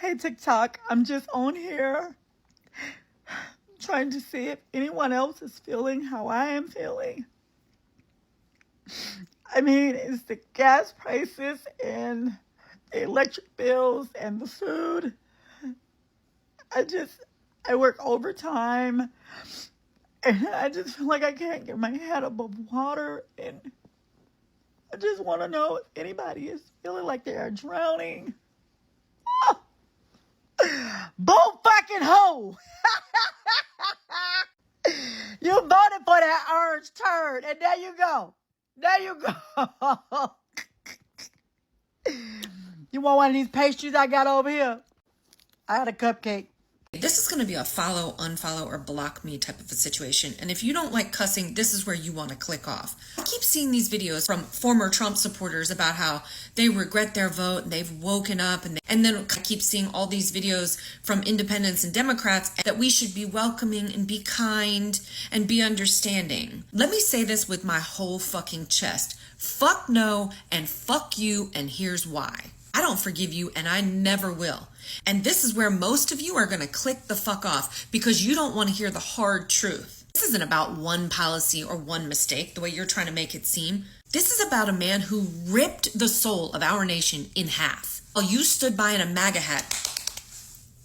Hey, TikTok, I'm just on here trying to see if anyone else is feeling how I am feeling. I mean, it's the gas prices and the electric bills and the food. I work overtime and I just feel like I can't get my head above water, and I just want to know if anybody is feeling like they are drowning. Oh. Bull fucking hoe! You voted for that orange turd, and there you go. There you go. You want one of these pastries I got over here? I had a cupcake. This is going to be a follow, unfollow, or block me type of a situation. And if you don't like cussing, this is where you want to click off. I keep seeing these videos from former Trump supporters about how they regret their vote and they've woken up. And then I keep seeing all these videos from independents and Democrats that we should be welcoming and be kind and be understanding. Let me say this with my whole fucking chest. Fuck no and fuck you, and here's why. I don't forgive you, and I never will. And this is where most of you are going to click the fuck off because you don't want to hear the hard truth. This isn't about one policy or one mistake, the way you're trying to make it seem. This is about a man who ripped the soul of our nation in half. While you stood by in a MAGA hat,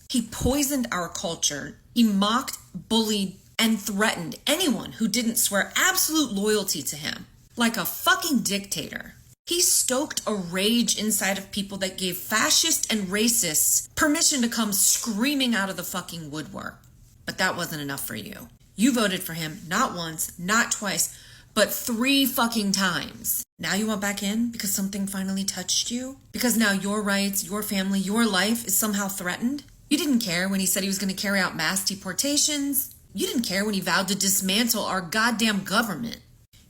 he poisoned our culture. He mocked, bullied, and threatened anyone who didn't swear absolute loyalty to him. Like a fucking dictator. He stoked a rage inside of people that gave fascists and racists permission to come screaming out of the fucking woodwork. But that wasn't enough for you. You voted for him not once, not twice, but 3 fucking times. Now you want back in because something finally touched you? Because now your rights, your family, your life is somehow threatened? You didn't care when he said he was going to carry out mass deportations. You didn't care when he vowed to dismantle our goddamn government.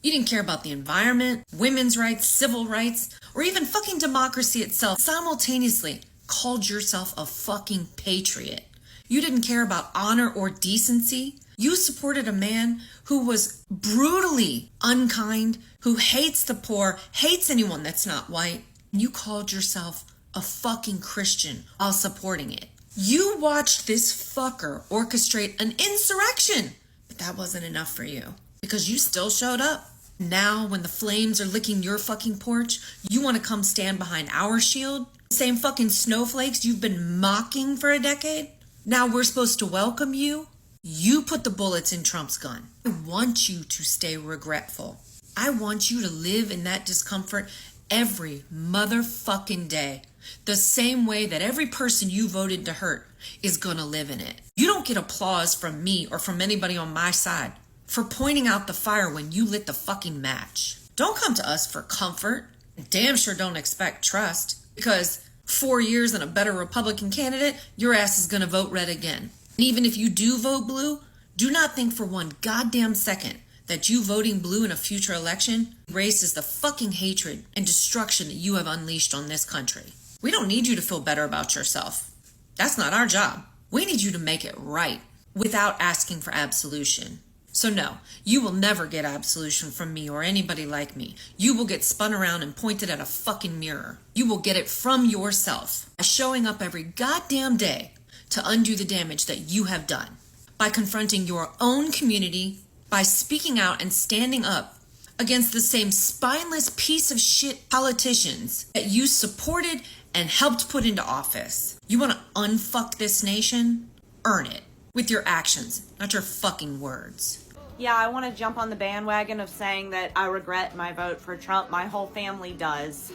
You didn't care about the environment, women's rights, civil rights, or even fucking democracy itself. Simultaneously called yourself a fucking patriot. You didn't care about honor or decency. You supported a man who was brutally unkind, who hates the poor, hates anyone that's not white. You called yourself a fucking Christian while supporting it. You watched this fucker orchestrate an insurrection, but that wasn't enough for you because you still showed up. Now, when the flames are licking your fucking porch, you want to come stand behind our shield? The same fucking snowflakes you've been mocking for a decade? Now we're supposed to welcome you? You put the bullets in Trump's gun. I want you to stay regretful. I want you to live in that discomfort every motherfucking day. The same way that every person you voted to hurt is gonna live in it. You don't get applause from me or from anybody on my side for pointing out the fire when you lit the fucking match. Don't come to us for comfort. Damn sure don't expect trust, because 4 years and a better Republican candidate, your ass is gonna vote red again. And even if you do vote blue, do not think for one goddamn second that you voting blue in a future election erases the fucking hatred and destruction that you have unleashed on this country. We don't need you to feel better about yourself. That's not our job. We need you to make it right without asking for absolution. So no, you will never get absolution from me or anybody like me. You will get spun around and pointed at a fucking mirror. You will get it from yourself by showing up every goddamn day to undo the damage that you have done. By confronting your own community, by speaking out and standing up against the same spineless piece of shit politicians that you supported and helped put into office. You want to unfuck this nation? Earn it. With your actions, not your fucking words. Yeah, I want to jump on the bandwagon of saying that I regret my vote for Trump. My whole family does.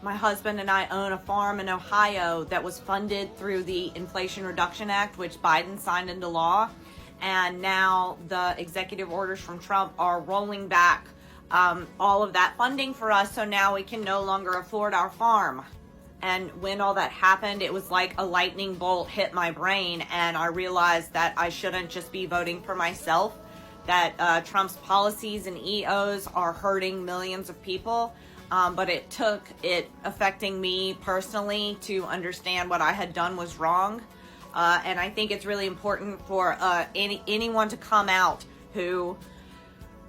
My husband and I own a farm in Ohio that was funded through the Inflation Reduction Act, which Biden signed into law. And now the executive orders from Trump are rolling back all of that funding for us. So now we can no longer afford our farm. And when all that happened, it was like a lightning bolt hit my brain. And I realized that I shouldn't just be voting for myself, that Trump's policies and EOs are hurting millions of people. But it took it affecting me personally to understand what I had done was wrong. And I think it's really important for anyone to come out who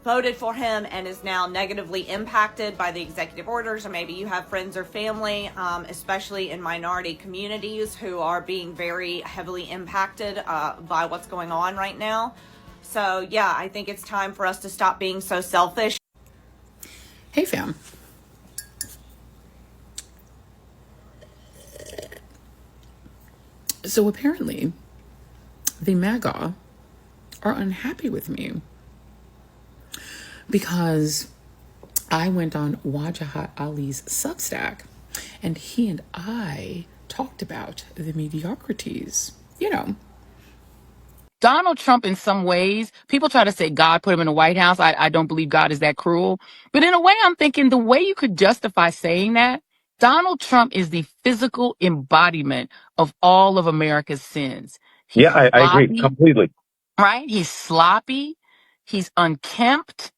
voted for him and is now negatively impacted by the executive orders, or maybe you have friends or family, especially in minority communities, who are being very heavily impacted by what's going on right now. So yeah, I think it's time for us to stop being so selfish. Hey fam. So apparently the MAGA are unhappy with me because I went on Wajahat Ali's Substack and he and I talked about the mediocrities. You know, Donald Trump, in some ways, people try to say God put him in the White House. I don't believe God is that cruel. But in a way, I'm thinking the way you could justify saying that, Donald Trump is the physical embodiment of all of America's sins. He's Yeah, I agree sloppy, completely. right? He's sloppy. He's unkempt.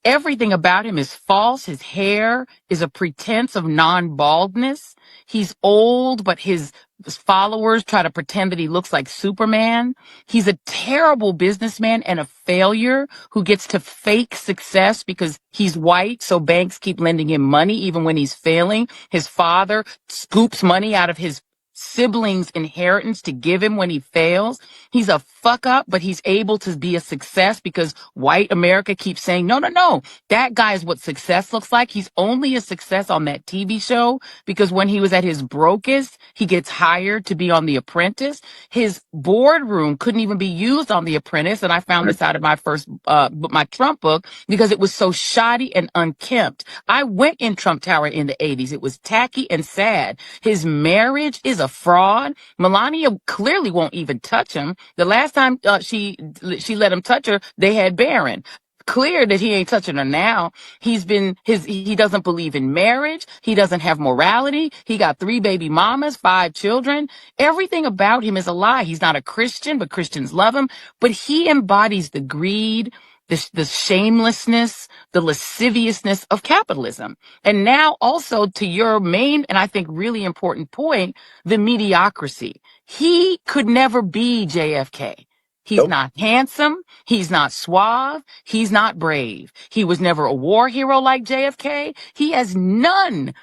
Everything about him is false. His hair is a pretense of non-baldness. He's old, but his followers try to pretend that he looks like Superman. He's a terrible businessman and a failure who gets to fake success because he's white, so banks keep lending him money even when he's failing. His father scoops money out of his siblings' inheritance to give him when he fails. He's a fuck up, but he's able to be a success because white America keeps saying, no, no, no, that guy is what success looks like. He's only a success on that TV show because when he was at his brokest, he gets hired to be on The Apprentice. His boardroom couldn't even be used on The Apprentice. And I found this out in my first, my Trump book because it was so shoddy and unkempt. I went in Trump Tower in the 80s. It was tacky and sad. His marriage is a fraud. Melania clearly won't even touch him. The last time she let him touch her, they had Barron. Clear that he ain't touching her now. He doesn't believe in marriage. He doesn't have morality. He got 3 baby mamas, 5 children. Everything about him is a lie. He's not a Christian, but Christians love him. But he embodies the greed, the shamelessness, the lasciviousness of capitalism. And now also to your main, and I think really important point, the mediocrity. He could never be JFK. He's Nope. not handsome. He's not suave. He's not brave. He was never a war hero like JFK. He has none.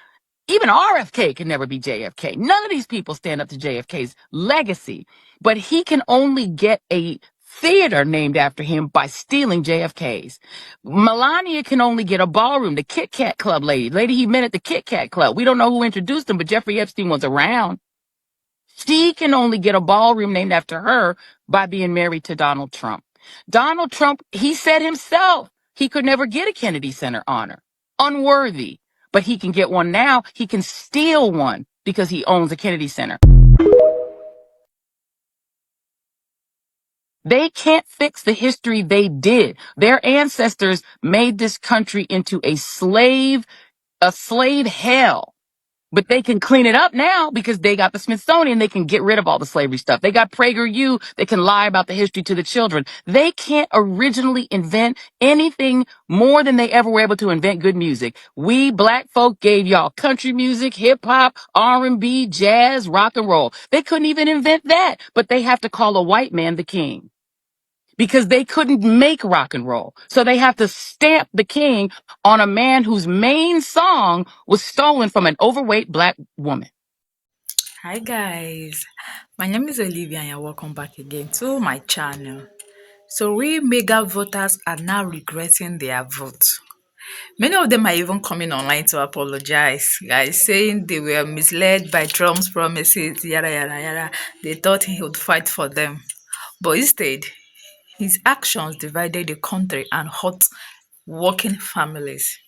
Even RFK can never be JFK. None of these people stand up to JFK's legacy. But he can only get a theater named after him by stealing JFK's. Melania can only get a ballroom, the Kit Kat Club lady he met at the Kit Kat Club. We don't know who introduced him, but Jeffrey Epstein was around. She can only get a ballroom named after her by being married to Donald Trump. Donald Trump, he said himself, he could never get a Kennedy Center honor. Unworthy. But he can get one now. He can steal one because he owns a Kennedy Center. They can't fix the history they did. Their ancestors made this country into a slave hell. But they can clean it up now because they got the Smithsonian. They can get rid of all the slavery stuff. They got PragerU. They can lie about the history to the children. They can't originally invent anything more than they ever were able to invent good music. We black folk gave y'all country music, hip hop, R&B, jazz, rock and roll. They couldn't even invent that, but they have to call a white man the king because they couldn't make rock and roll. So they have to stamp the king on a man whose main song was stolen from an overweight black woman. Hi guys, my name is Olivia and you're welcome back again to my channel. So we MAGA voters are now regretting their vote. Many of them are even coming online to apologize, guys, saying they were misled by Trump's promises, yada yada yada. They thought he would fight for them. But instead, his actions divided the country and hurt working families.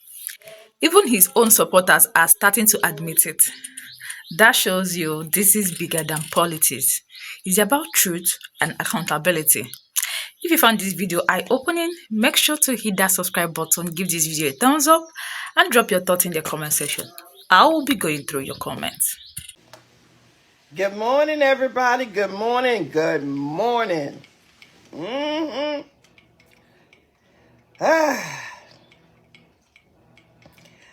Even his own supporters are starting to admit it. That shows you this is bigger than politics. It's about truth and accountability. If you found this video eye-opening, make sure to hit that subscribe button, give this video a thumbs up, and drop your thoughts in the comment section. I will be going through your comments. Good morning, everybody. Good morning. Good morning.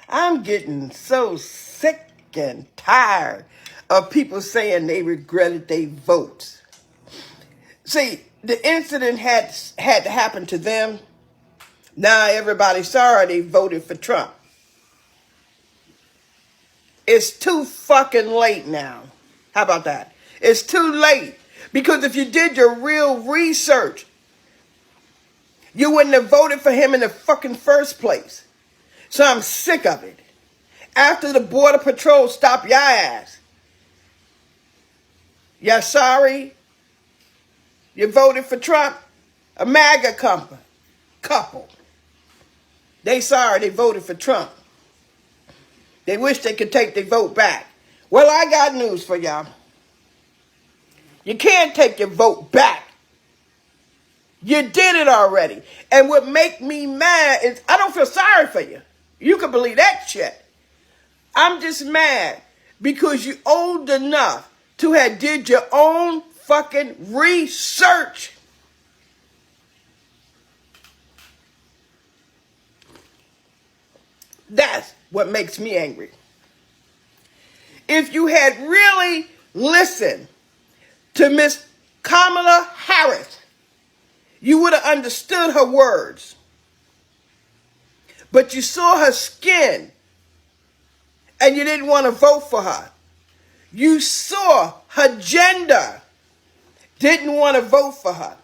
I'm getting so sick and tired of people saying they regretted their votes. See, the incident had to happen to them Now everybody's sorry they voted for Trump. It's too fucking late now. How about that? It's too late. Because if you did your real research, you wouldn't have voted for him in the fucking first place. So I'm sick of it. After the Border Patrol stop your ass, you're sorry you voted for Trump? A MAGA couple. They sorry they voted for Trump. They wish they could take their vote back. Well, I got news for y'all. You can't take your vote back. You did it already. And what make me mad is I don't feel sorry for you. You can believe that shit. I'm just mad because you old enough to have did your own fucking research. That's what makes me angry. If you had really listened to Miss Kamala Harris, you would have understood her words. But you saw her skin and you didn't want to vote for her. You saw her gender, didn't want to vote for her.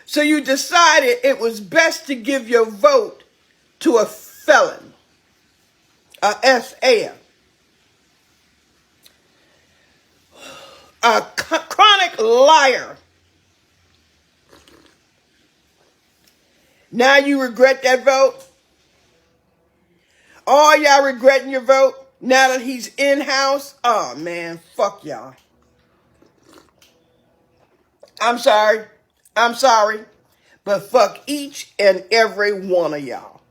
So you decided it was best to give your vote to a felon, a SA, a chronic liar. Now you regret that vote? All y'all regretting your vote now that he's in-house? Oh, man, fuck y'all. I'm sorry, but fuck each and every one of y'all.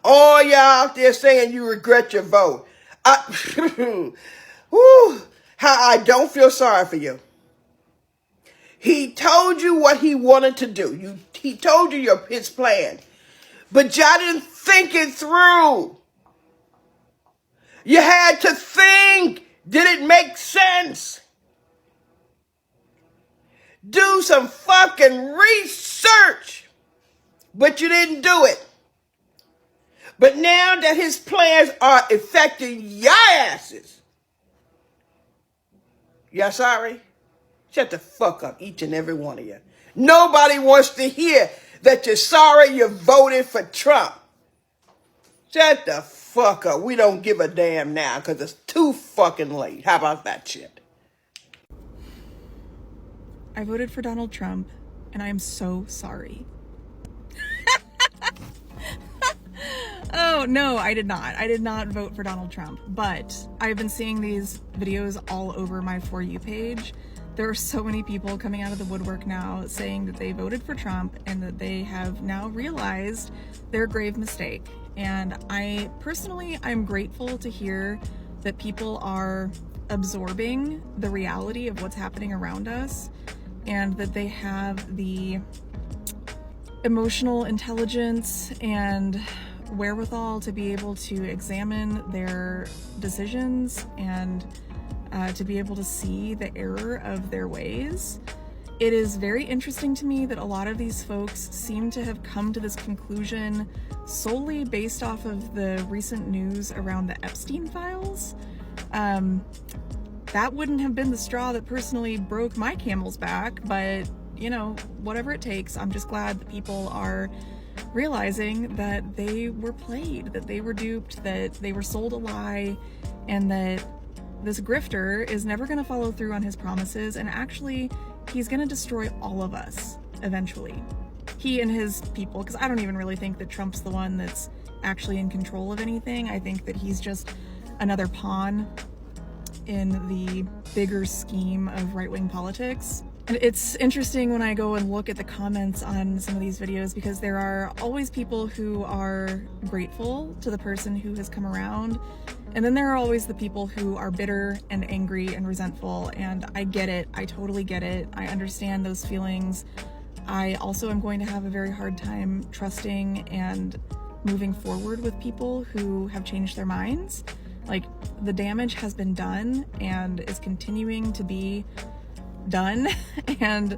All y'all out there saying you regret your vote. Whew, how I don't feel sorry for you. He told you what he wanted to do. He told you his plan. But y'all didn't think it through. You had to think. Did it make sense? Do some fucking research. But you didn't do it. But now that his plans are affecting your asses, y'all sorry? Shut the fuck up, each and every one of you. Nobody wants to hear that you're sorry you voted for Trump. Shut the fuck up. We don't give a damn now because it's too fucking late. How about that shit? I voted for Donald Trump, and I am so sorry. Oh, no, I did not. I did not vote for Donald Trump, but I've been seeing these videos all over my For You page. There are so many people coming out of the woodwork now saying that they voted for Trump and that they have now realized their grave mistake. And I'm grateful to hear that people are absorbing the reality of what's happening around us and that they have the emotional intelligence and wherewithal to be able to examine their decisions and to be able to see the error of their ways. It is very interesting to me that a lot of these folks seem to have come to this conclusion solely based off of the recent news around the Epstein files. That wouldn't have been the straw that personally broke my camel's back, but you know, whatever it takes. I'm just glad that people are realizing that they were played, that they were duped, that they were sold a lie, and that this grifter is never going to follow through on his promises, and actually he's going to destroy all of us eventually. He and his people, because I don't even really think that Trump's the one that's actually in control of anything. I think that he's just another pawn in the bigger scheme of right-wing politics. And it's interesting when I go and look at the comments on some of these videos because there are always people who are grateful to the person who has come around. And then there are always the people who are bitter and angry and resentful. And I get it. I totally get it. I understand those feelings. I also am going to have a very hard time trusting and moving forward with people who have changed their minds. Like, the damage has been done and is continuing to be done, and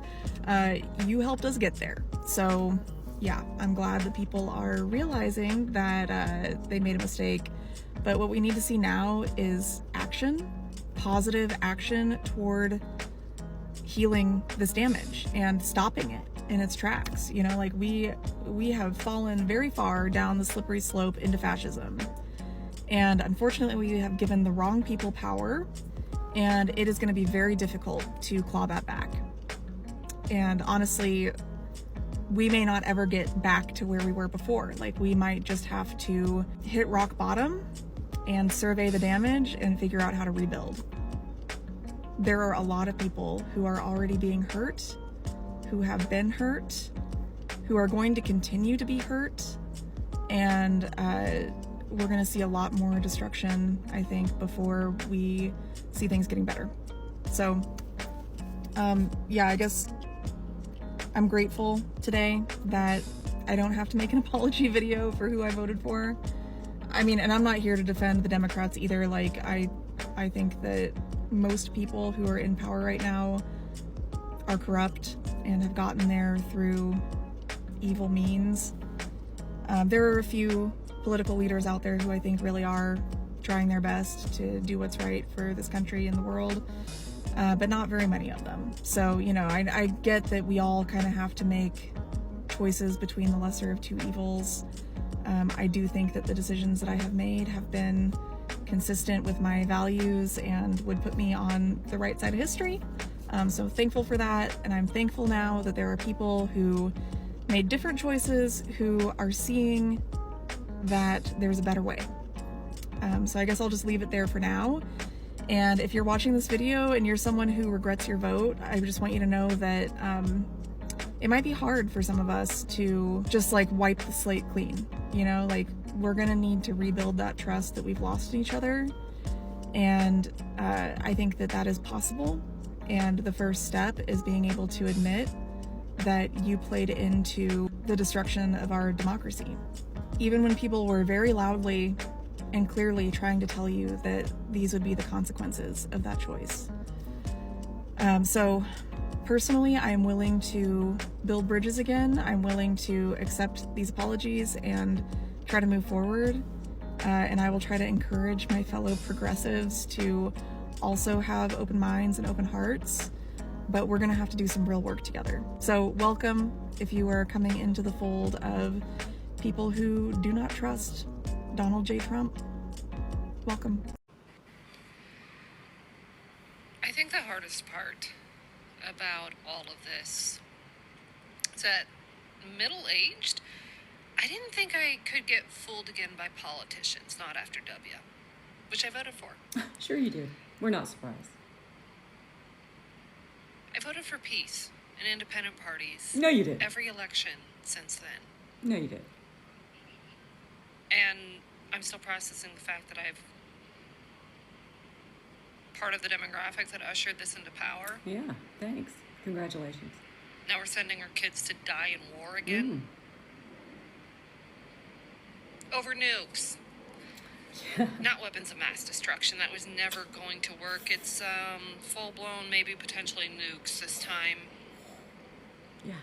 you helped us get there. So yeah, I'm glad that people are realizing that they made a mistake. But what we need to see now is action, positive action toward healing this damage and stopping it in its tracks. You know, like we have fallen very far down the slippery slope into fascism. And unfortunately, we have given the wrong people power, and it is going to be very difficult to claw that back. And honestly, we may not ever get back to where we were before. Like, we might just have to hit rock bottom and survey the damage and figure out how to rebuild. There are a lot of people who are already being hurt, who have been hurt, who are going to continue to be hurt, and we're going to see a lot more destruction, I think, before we see things getting better. So, yeah, I guess I'm grateful today that I don't have to make an apology video for who I voted for. I mean, and I'm not here to defend the Democrats either. Like, I think that most people who are in power right now are corrupt and have gotten there through evil means. There are a few political leaders out there who I think really are trying their best to do what's right for this country and the world, but not very many of them. So, you know, I get that we all kind of have to make choices between the lesser of two evils. I do think that the decisions that I have made have been consistent with my values and would put me on the right side of history. So thankful for that, and I'm thankful now that there are people who made different choices who are seeing that there's a better way. So I guess I'll just leave it there for now. And if you're watching this video and you're someone who regrets your vote, I just want you to know that it might be hard for some of us to just like wipe the slate clean. You know, like, we're gonna need to rebuild that trust that we've lost in each other. And I think that that is possible. And the first step is being able to admit that you played into the destruction of our democracy. Even when people were very loudly and clearly trying to tell you that these would be the consequences of that choice. So personally, I'm willing to build bridges again. I'm willing to accept these apologies and try to move forward. And I will try to encourage my fellow progressives to also have open minds and open hearts. But we're gonna have to do some real work together. So welcome if you are coming into the fold of people who do not trust Donald J. Trump. Welcome. I think the hardest part about all of this is that middle-aged, I didn't think I could get fooled again by politicians, not after W, which I voted for. Sure you did. We're not surprised. I voted for peace and independent parties. No, you didn't. Every election since then. No, you didn't. And I'm still processing the fact that I've part of the demographic that ushered this into power. Yeah, thanks. Congratulations. Now we're sending our kids to die in war again. Over nukes. Yeah. Not weapons of mass destruction. That was never going to work. It's full-blown, maybe potentially nukes this time. Yeah.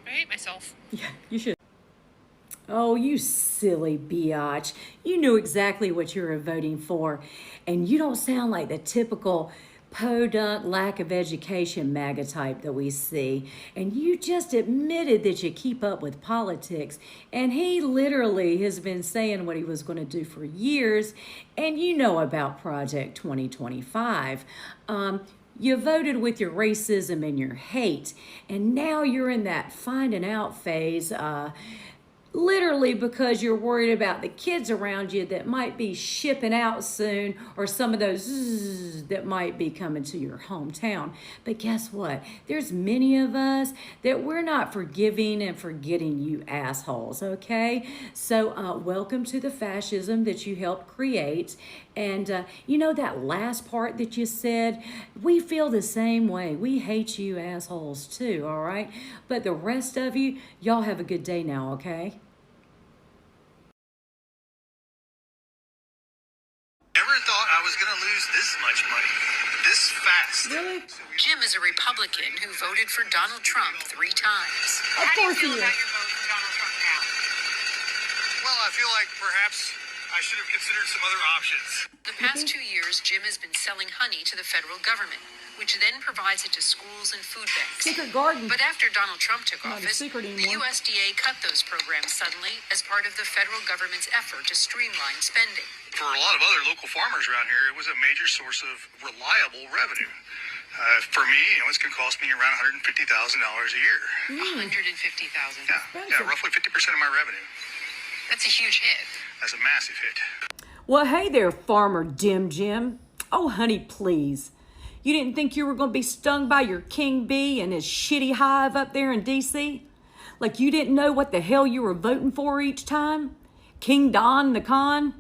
I hate myself. Yeah, you should. Oh, you silly biatch. You knew exactly what you were voting for, and you don't sound like the typical podunk, lack of education MAGA type that we see. And you just admitted that you keep up with politics, and he literally has been saying what he was going to do for years, and you know about Project 2025. You voted with your racism and your hate, and now you're in that finding out phase, literally because you're worried about the kids around you that might be shipping out soon, or some of those that might be coming to your hometown. But guess what? There's many of us that we're not forgiving and forgetting you assholes, okay? So welcome to the fascism that you helped create. And you know that last part that you said, we feel the same way. We hate you assholes too, all right? But the rest of you, y'all have a good day now, okay? Never thought I was going to lose this much money this fast. Really? Jim is a Republican who voted for Donald Trump 3 times. Of course he is. Well, I feel like perhaps I should have considered some other options. The past 2 years, Jim has been selling honey to the federal government, which then provides it to schools and food banks. Secret garden. But after Donald Trump took Not a office, secret the anymore. USDA cut those programs suddenly as part of the federal government's effort to streamline spending. For a lot of other local farmers around here, it was a major source of reliable revenue. For me, it's going to cost me around $150,000 a year. $150,000. Yeah, roughly 50% of my revenue. That's a huge hit. That's a massive hit. Well, hey there, Farmer Dim Jim. Oh, honey, please. You didn't think you were going to be stung by your king bee and his shitty hive up there in D.C.? Like you didn't know what the hell you were voting for each time? King Don the Con?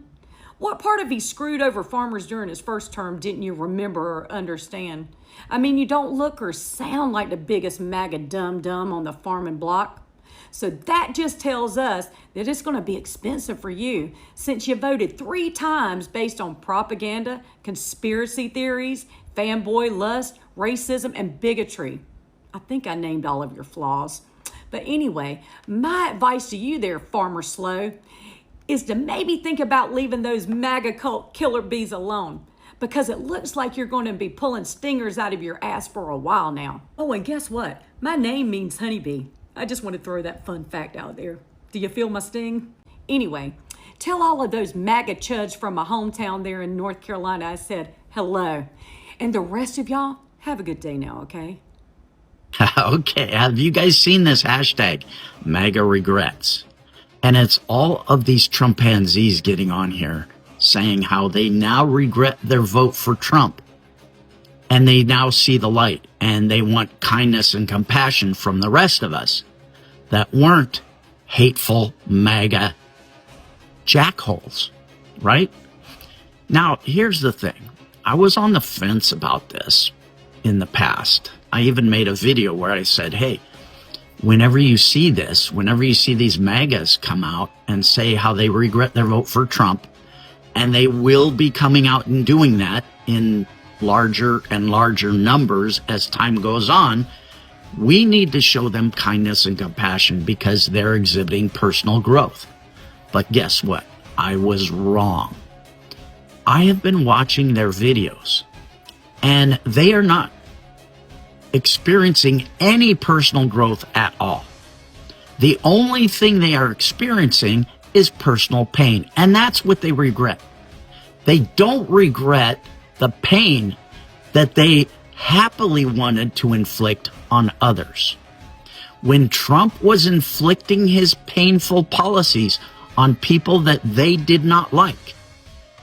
What part of he screwed over farmers during his first term didn't you remember or understand? I mean, you don't look or sound like the biggest MAGA dum-dum on the farming block. So that just tells us that it's going to be expensive for you since you voted 3 times based on propaganda, conspiracy theories, fanboy lust, racism, and bigotry. I think I named all of your flaws. But anyway, my advice to you there, Farmer Slow, is to maybe think about leaving those MAGA cult killer bees alone, because it looks like you're going to be pulling stingers out of your ass for a while now. Oh, and guess what? My name means honeybee. I just want to throw that fun fact out there. Do you feel my sting? Anyway, tell all of those MAGA chuds from my hometown there in North Carolina I said hello. And the rest of y'all, have a good day now, okay? Okay, have you guys seen this hashtag, MAGA regrets? And it's all of these Trumpanzees getting on here saying how they now regret their vote for Trump. And they now see the light and they want kindness and compassion from the rest of us that weren't hateful MAGA jackholes, right? Now, here's the thing. I was on the fence about this in the past. I even made a video where I said, hey, whenever you see this, whenever you see these MAGAs come out and say how they regret their vote for Trump, and they will be coming out and doing that in larger and larger numbers as time goes on, we need to show them kindness and compassion because they're exhibiting personal growth. But guess what? I was wrong. I have been watching their videos, and they are not experiencing any personal growth at all. The only thing they are experiencing is personal pain, and that's what they regret. They don't regret the pain that they happily wanted to inflict on others. When Trump was inflicting his painful policies on people that they did not like,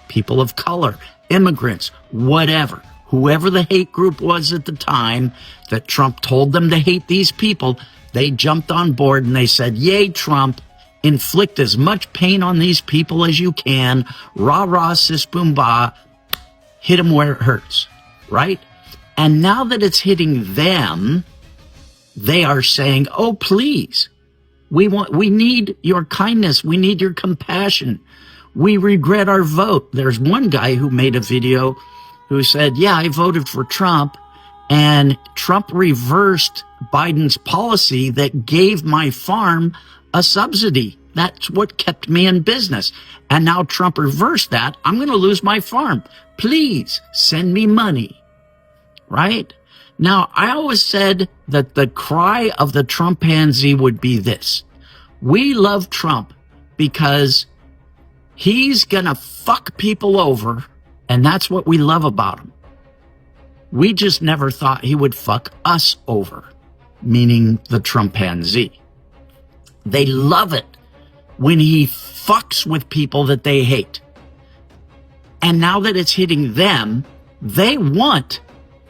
people of color, immigrants, whatever, whoever the hate group was at the time that Trump told them to hate these people, they jumped on board and they said, yay, Trump, inflict as much pain on these people as you can, rah, rah, sis, boom, bah, hit them where it hurts, right? And now that it's hitting them, they are saying, oh, please, we need your kindness. We need your compassion. We regret our vote. There's one guy who made a video who said, yeah, I voted for Trump, and Trump reversed Biden's policy that gave my farm a subsidy. That's what kept me in business. And now Trump reversed that. I'm going to lose my farm. Please send me money. Right? Now, I always said that the cry of the Trumpanzee would be this. We love Trump because he's going to fuck people over, and that's what we love about him. We just never thought he would fuck us over, meaning the Trumpanzee. They love it when he fucks with people that they hate. And now that it's hitting them, they want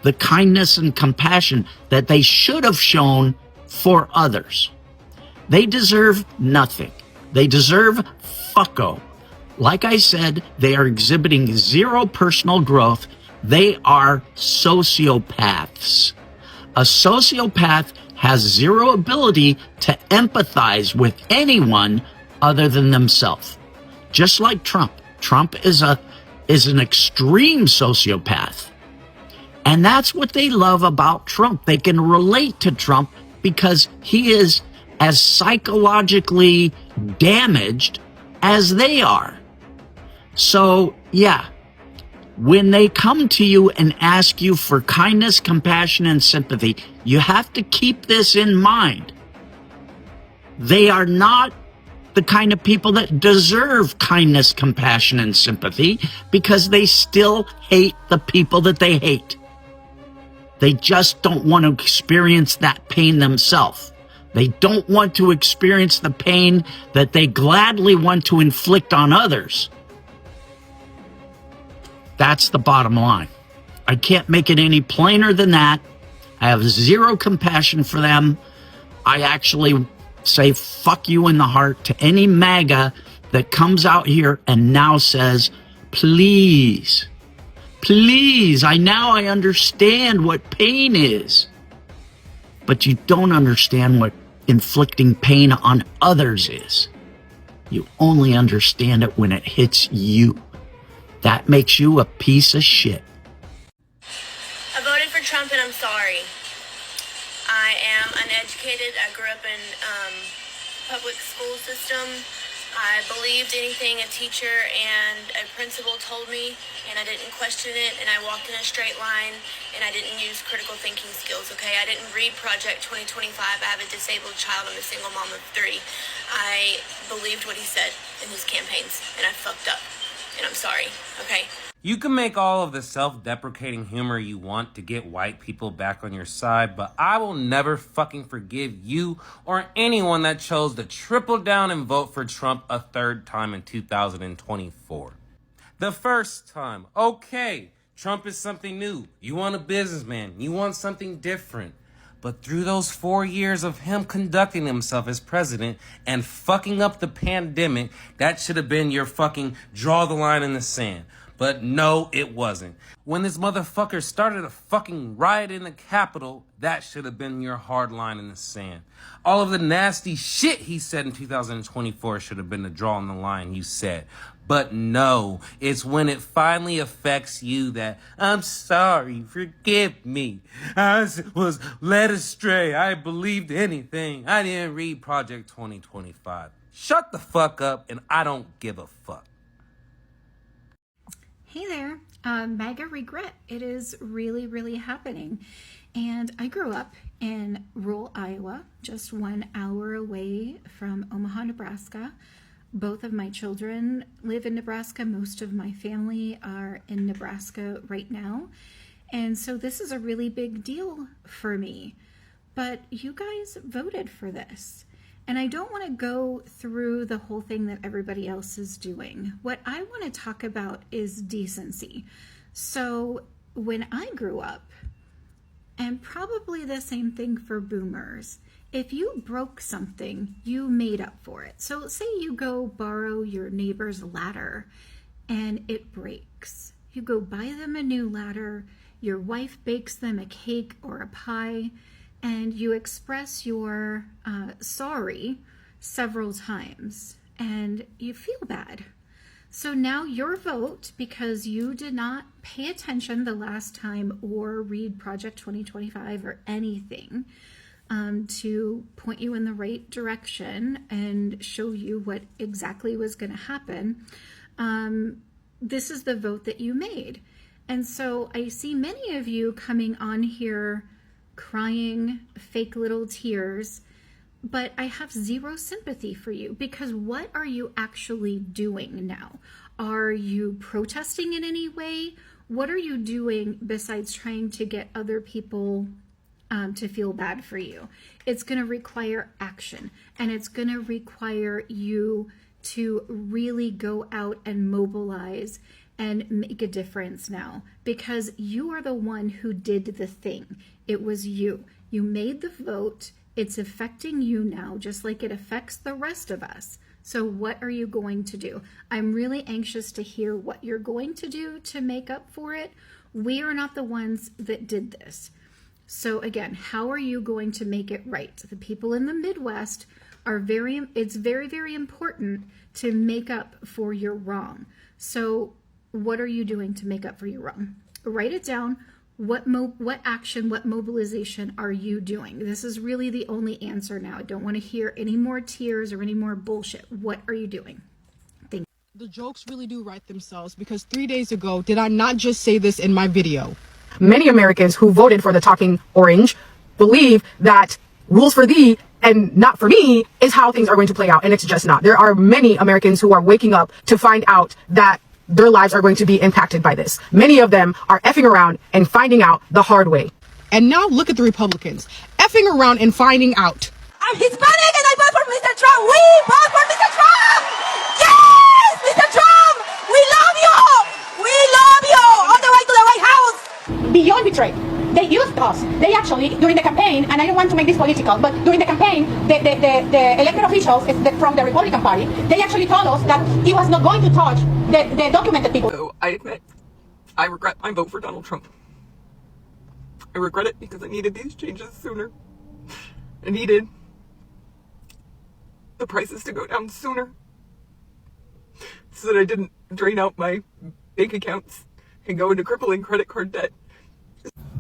the kindness and compassion that they should have shown for others. They deserve nothing. They deserve fucko. Like I said, they are exhibiting zero personal growth. They are sociopaths. A sociopath has zero ability to empathize with anyone other than themselves. Just like Trump. Trump is an extreme sociopath. And that's what they love about Trump. They can relate to Trump because he is as psychologically damaged as they are. So, yeah, when they come to you and ask you for kindness, compassion, and sympathy, you have to keep this in mind. They are not the kind of people that deserve kindness, compassion, and sympathy because they still hate the people that they hate. They just don't want to experience that pain themselves. They don't want to experience the pain that they gladly want to inflict on others. That's the bottom line. I can't make it any plainer than that. I have zero compassion for them. I actually say fuck you in the heart to any MAGA that comes out here and now says, please, I understand what pain is. But you don't understand what inflicting pain on others is. You only understand it when it hits you. That makes you a piece of shit. I voted for Trump and I'm sorry. I am uneducated. I grew up in public school system. I believed anything a teacher and a principal told me, and I didn't question it, and I walked in a straight line, and I didn't use critical thinking skills, okay? I didn't read Project 2025. I have a disabled child. I'm a single mom of 3. I believed what he said in his campaigns, and I fucked up, and I'm sorry, okay? You can make all of the self-deprecating humor you want to get white people back on your side, but I will never fucking forgive you or anyone that chose to triple down and vote for Trump a third time in 2024. The first time, okay, Trump is something new. You want a businessman. You want something different. But through those 4 years of him conducting himself as president and fucking up the pandemic, that should have been your fucking draw the line in the sand. But no, it wasn't. When this motherfucker started a fucking riot in the Capitol, that should have been your hard line in the sand. All of the nasty shit he said in 2024 should have been the draw on the line you said. But no, it's when it finally affects you that, I'm sorry, forgive me. I was led astray. I believed anything. I didn't read Project 2025. Shut the fuck up and I don't give a fuck. Hey there, MAGA regret. It is really happening. And I grew up in rural Iowa, just 1 hour away from Omaha, Nebraska. Both of my children live in Nebraska. Most of my family are in Nebraska right now. And so this is a really big deal for me. But you guys voted for this. And I don't want to go through the whole thing that everybody else is doing. What I want to talk about is decency. So when I grew up, and probably the same thing for boomers, if you broke something, you made up for it. So say you go borrow your neighbor's ladder and it breaks. You go buy them a new ladder, your wife bakes them a cake or a pie, and you express your sorry several times, and you feel bad. So now your vote, because you did not pay attention the last time or read Project 2025 or anything to point you in the right direction and show you what exactly was going to happen, this is the vote that you made. And so I see many of you coming on here crying fake little tears, but I have zero sympathy for you, because what are you actually doing now? Are you protesting in any way? What are you doing besides trying to get other people to feel bad for you? It's going to require action, and it's going to require you to really go out and mobilize and make a difference now, because you are the one who did the thing. It was you. You made the vote. It's affecting you now, just like it affects the rest of us. So what are you going to do? I'm really anxious to hear what you're going to do to make up for it. We are not the ones that did this. So again, how are you going to make it right? The people in the Midwest are it's very important to make up for your wrong. So what are you doing to make up for your wrong? Write it down. What action, what mobilization are you doing? This is really the only answer now. I don't want to hear any more tears or any more bullshit. What are you doing? Thank you. The jokes really do write themselves, because 3 days ago, did I not just say this in my video? Many Americans who voted for the talking orange believe that rules for thee and not for me is how things are going to play out, and it's just not. There are many Americans who are waking up to find out that their lives are going to be impacted by this. Many of them are effing around and finding out the hard way. And now look at the Republicans, effing around and finding out. I'm Hispanic and I vote for Mr. Trump. We vote for Mr. Trump. Yes, Mr. Trump. We love you. We love you. All the way to the White House. Beyond betrayed. They used us. They actually, during the campaign, and I don't want to make this political, but during the campaign, the elected officials from the Republican Party, they actually told us that he was not going to touch the documented people. So I admit, I regret my vote for Donald Trump. I regret it because I needed these changes sooner. I needed the prices to go down sooner so that I didn't drain out my bank accounts and go into crippling credit card debt.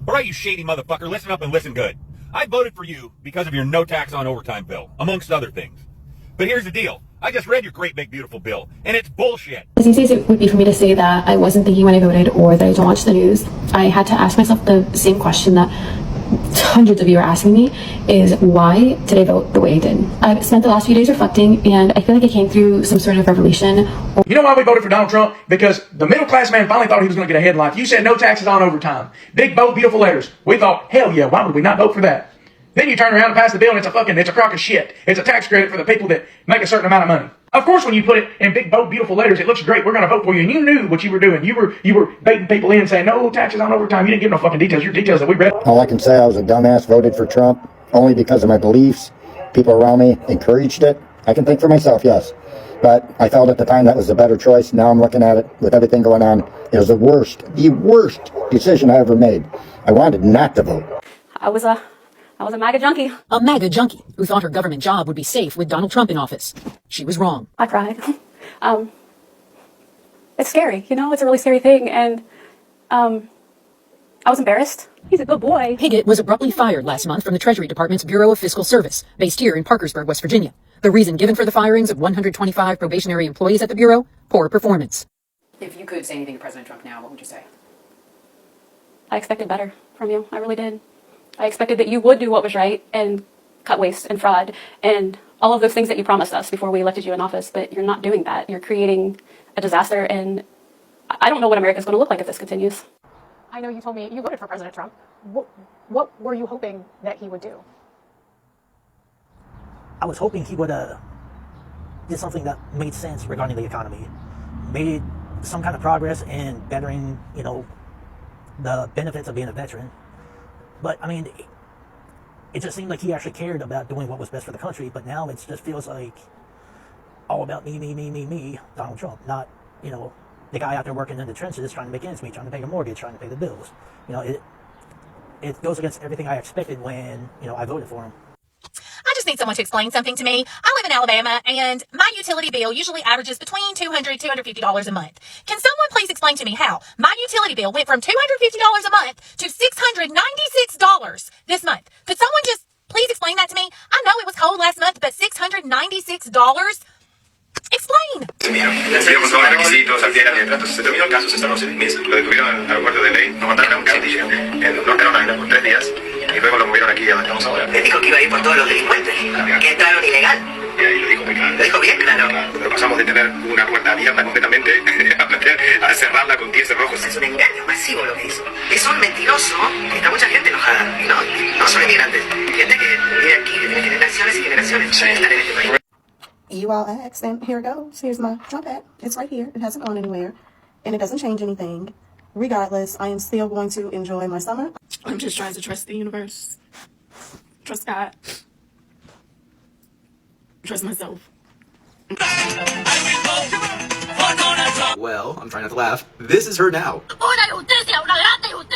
All right, you shady motherfucker, listen up and listen good. I voted for you because of your no tax on overtime bill, amongst other things. But here's the deal. I just read your great big beautiful bill, and it's bullshit. As easy as it would be for me to say that I wasn't thinking when I voted or that I don't watch the news, I had to ask myself the same question that hundreds of you are asking me, is why did I vote the way I did? I've spent the last few days reflecting, and I feel like I came through some sort of revelation. You know why we voted for Donald Trump? Because the middle class man finally thought he was going to get ahead in life. You said no taxes on overtime. Big, bold, beautiful letters. We thought, hell yeah, why would we not vote for that? Then you turn around and pass the bill and it's a crock of shit. It's a tax credit for the people that make a certain amount of money. Of course, when you put it in big, bold, beautiful letters, it looks great. We're going to vote for you. And you knew what you were doing. You were baiting people in saying, no taxes on overtime. You didn't give no fucking details. Your details that we read. All I can say, I was a dumbass, voted for Trump only because of my beliefs. People around me encouraged it. I can think for myself, yes. But I felt at the time that was the better choice. Now I'm looking at it with everything going on. It was the worst decision I ever made. I wanted not to vote. I was a MAGA junkie. A MAGA junkie who thought her government job would be safe with Donald Trump in office. She was wrong. I cried. It's scary, you know, it's a really scary thing. And I was embarrassed. He's a good boy. Piggott was abruptly fired last month from the Treasury Department's Bureau of Fiscal Service, based here in Parkersburg, West Virginia. The reason given for the firings of 125 probationary employees at the Bureau? Poor performance. If you could say anything to President Trump now, what would you say? I expected better from you. I really did. I expected that you would do what was right and cut waste and fraud and all of those things that you promised us before we elected you in office, but you're not doing that. You're creating a disaster, and I don't know what America's going to look like if this continues. I know you told me you voted for President Trump. What were you hoping that he would do? I was hoping he would did something that made sense regarding the economy, made some kind of progress in bettering, you know, the benefits of being a veteran. But I mean, it just seemed like he actually cared about doing what was best for the country. But now it just feels like all about me, Donald Trump, not, you know, the guy out there working in the trenches trying to make ends meet, trying to pay a mortgage, trying to pay the bills. You know, it goes against everything I expected when, you know, I voted for him. I just need someone to explain something to me. I live in Alabama, and my utility bill usually averages between $200 and $250 a month. Can someone please explain to me how my utility bill went from $250 a month to $696 this month? Could someone just please explain that to me? I know it was cold last month, but $696? Explain. Recibimos todos los requisitos, actividad de tratos. Se terminó el caso, se instaló en mes. Lo detuvieron al aeropuerto de Ley, nos mandaron a un sitio en North Carolina por 3 días y luego lo movieron aquí a donde estamos ahora. Le dijo que iba a ir por todos los delincuentes que entraron ilegal. Y ahí lo dijo muy claro. Lo dijo bien claro. Pero pasamos de tener una puerta abierta completamente a cerrarla con 10 cerrojos. Es un engaño masivo lo que hizo. Es un mentiroso que está mucha gente enojada. Y no son inmigrantes. Gente que vive aquí, que tiene generaciones y generaciones de estar en este país. You all asked, and here it goes. Here's my Trump hat. It's right here. It hasn't gone anywhere, and it doesn't change anything. Regardless, I am still going to enjoy my summer. I'm just trying to trust the universe. Trust God. Trust myself. Well, I'm trying not to laugh. This is her now.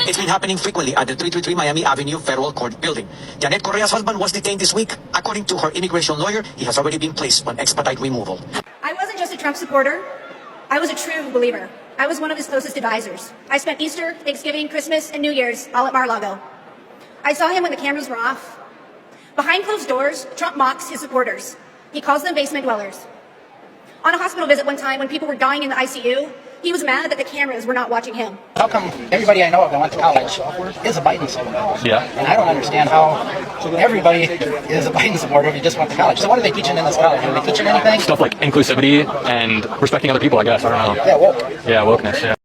It's been happening frequently at the 333 Miami Avenue Federal Court building. Janet Correa's husband was detained this week. According to her immigration lawyer, he has already been placed on expedite removal. I wasn't just a Trump supporter. I was a true believer. I was one of his closest advisors. I spent Easter, Thanksgiving, Christmas, and New Year's all at Mar-a-Lago. I saw him when the cameras were off. Behind closed doors, Trump mocks his supporters. He calls them basement dwellers. On a hospital visit one time when people were dying in the ICU, he was mad that the cameras were not watching him. How come everybody I know of that went to college is a Biden supporter? Yeah. And I don't understand how everybody is a Biden supporter if you just went to college. So what are they teaching in this college? Are they teaching anything? Stuff like inclusivity and respecting other people, I guess. I don't know. Yeah, woke. Yeah, wokeness, yeah.